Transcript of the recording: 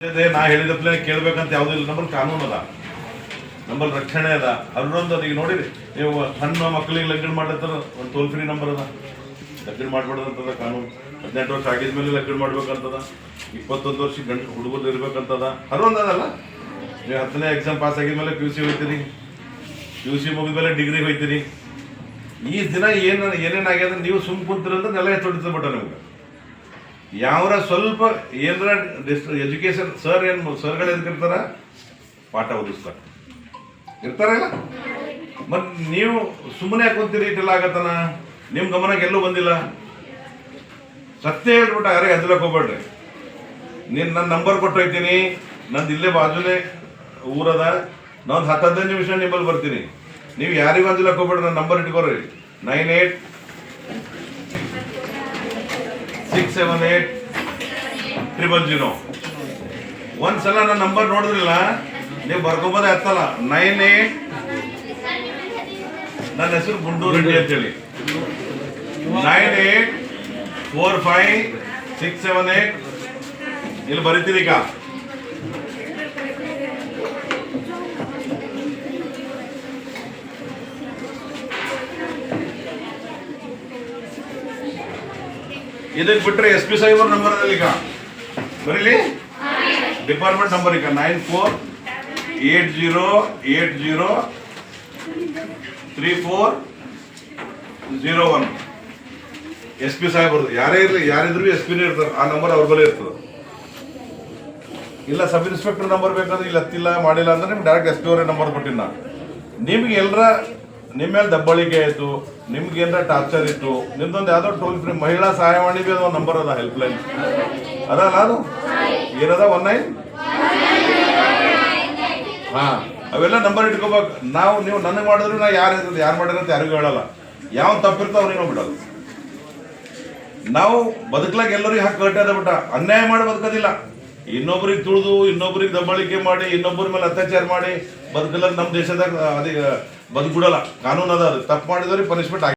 ನಾ ಹೇಳಿದಪ್ಲೆ ಕೇಳ್ಬೇಕಂತ ಯಾವುದೂ ಇಲ್ಲ. ನಮ್ಮಲ್ಲಿ ಕಾನೂನು ಅದ, ನಮ್ಮಲ್ಲಿ ರಕ್ಷಣೆ ಅದ. ಅಲ್ಲೊಂದು ಈಗ ನೋಡಿರಿ, ನೀವು ಸಣ್ಣ ಮಕ್ಕಳಿಗೆ ಲಗ್ನ ಮಾಡತ್ತಾರ, ಒಂದು ಟೋಲ್ ಫ್ರೀ ನಂಬರ್ ಅದ, ಲಗ್ನ ಮಾಡ್ಬಾರ್ದಂತದ ಕಾನೂನು. 18 ವರ್ಷ ಆಗಿದ ಮೇಲೆ ಲಗ್ನ ಮಾಡ್ಬೇಕಂತದ, 21 ವರ್ಷ ಗಂಡು ಹುಡುಗರು ಇರ್ಬೇಕಂತದ. ಅದೊಂದು ಅದಲ್ಲ. ನೀವು 10ನೇ ಎಕ್ಸಾಮ್ ಪಾಸ್ ಆಗಿದ್ಮೇಲೆ PUC ಹೋಗ್ತೀರಿ, PUC ಮುಗಿದ್ಮೇಲೆ ಡಿಗ್ರಿ ಹೋಗ್ತೀರಿ. ಈ ದಿನ ಏನೇನಾಗ್ಯದ ನೀವು ಸುಮ್ ಕುಂತಿರಂದ್ರೆ ನೆಲ ಎತ್ತೊಡಿತ ಬಿಟ್ಟ ನಿಮ್ಗೆ. ಯಾವ್ರ ಸ್ವಲ್ಪ ಏನರ ಎಜುಕೇಶನ್ ಸರ್ಗಳು ಎದಕ್ಕಿರ್ತಾರ, ಪಾಠ ಓದಿಸ್ತಾರೆ ಇರ್ತಾರಲ್ಲ. ಮತ್ತು ನೀವು ಸುಮ್ಮನೆ ಕುಂತೀರಿ, ಇಟ್ಟೆಲ್ಲ ಆಗತ್ತನ ನಿಮ್ಮ ಗಮನಕ್ಕೆ ಎಲ್ಲೂ ಬಂದಿಲ್ಲ. ಸತ್ಯ ಹೇಳ್ಬಿಟ್ಟ, ಯಾರೇ ಹೆದಲಕ್ಕೆ ಹೋಗ್ಬೇಡ್ರಿ. ನನ್ನ ನಂಬರ್ ಕೊಟ್ಟು ಹೋಗ್ತೀನಿ, ನಂದು ಇಲ್ಲೇ ಬಾಜುನೇ ಊರದ, ನಾನು 10-15 ನಿಮಿಷ ನಿಮ್ಮಲ್ಲಿ ಬರ್ತೀನಿ. ನೀವು ಯಾರಿಗೂ ಅಂದಿಲ್ಲಕ್ಕೆ ಹೋಗ್ಬೇಡ್ರಿ, ನನ್ನ ನಂಬರ್ ಇಟ್ಕೋರಿ. 98678000. ಒಂದ್ಸಲ ನನ್ನ ನಂಬರ್ ನೋಡಿದ್ರಿಲ್ಲ, ನೀವು ಬರ್ಕೋಬೋದೇ ಹತ್ತಲ್ಲ. 98, ನನ್ನ ಹೆಸರು ಗುಂಡೂರು ರೆಡ್ಡಿ ಅಂತೇಳಿ. 9845678000 ಇಲ್ಲಿ ಬರೀತೀರಿ. ಈಗ ಇದಕ್ಕೆ ಬಿಟ್ಟರೆ SP ಸಾಹೇಬರ್ ನಂಬರ್ ಅದಲ್ಲಿ ಈಗ ಬರೀಲಿ. ಡಿಪಾರ್ಟ್ಮೆಂಟ್ ನಂಬರ್ ಈಗ 9480803401. SP ಸಾಹೇಬರ್ದು ಯಾರೇ ಇರಲಿ, ಯಾರಿದ್ರು SPನೇ ಇರ್ತಾರೆ, ಆ ನಂಬರ್ ಅವ್ರ ಬಳಿ ಇರ್ತದೆ. ಇಲ್ಲ ಸಬ್ ಇನ್ಸ್ಪೆಕ್ಟರ್ ನಂಬರ್ ಬೇಕಾದ್ರೆ ಇಲ್ಲಿ ಹತ್ತಿಲ್ಲ ಮಾಡಿಲ್ಲ ಅಂದ್ರೆ ನಿಮ್ಗೆ ಡೈರೆಕ್ಟ್ SP ಅವರೇ ನಂಬರ್ ಕೊಟ್ಟಿನ. ನಿಮ್ಗೆ ಎಲ್ಲರ ನಿಮ್ಮ ಮೇಲೆ ದಬ್ಬಳಿಕೆ ಆಯಿತು, ನಿಮ್ಗೆ ಏನಾರ ಟಾರ್ಚರ್ ಇತ್ತು, ನಿಮ್ದೊಂದು ಯಾವುದೋ ಟೋಲ್ ಫ್ರೀ ಮಹಿಳಾ ಸಹಾಯವಾಣಿಗೆ ಒಂದು ನಂಬರ್ ಅದ, ಹೆಲ್ಪ್ ಲೈನ್ ಅದಲ್ಲ. ಅದು ಏನದ 19. ಹಾಂ, ಅವೆಲ್ಲ ನಂಬರ್ ಇಟ್ಕೋಬೇಕು. ನೀವು ನನಗೆ ಮಾಡಿದ್ರೆ ನಾ ಯಾರು ಮಾಡಿದ್ರೆ ಅಂತ ಯಾರಿಗೂ ಹೇಳಲ್ಲ. ಯಾವ ತಪ್ಪಿರ್ತಾವ ಅವ್ರಿಗೆ ನಾವು ಬಿಡೋದು. ನಾವು ಬದುಕಲಾಗ ಎಲ್ಲರಿಗೂ ಹಾಕಿ ಕಟ್ಟದ ಬಿಟ್ಟ ಅನ್ಯಾಯ ಮಾಡಿ ಬದುಕೋದಿಲ್ಲ. ಇನ್ನೊಬ್ರಿಗೆ ತುಳಿದು, ಇನ್ನೊಬ್ರಿಗೆ ದಬ್ಬಳಿಕೆ ಮಾಡಿ, ಇನ್ನೊಬ್ಬರ ಮೇಲೆ ಅತ್ಯಾಚಾರ ಮಾಡಿ ಬದುಕಲಾಗ ನಮ್ಮ ದೇಶದಾಗ ಅದೇ ಬದುಕುಬಿಡಲ್ಲ. ಕಾನೂನು ಅದ, ಅದು ತಪ್ಪು ಮಾಡಿದವ್ರಿಗೆ ಪನಿಷ್ಮೆಂಟ್ ಆಗಿ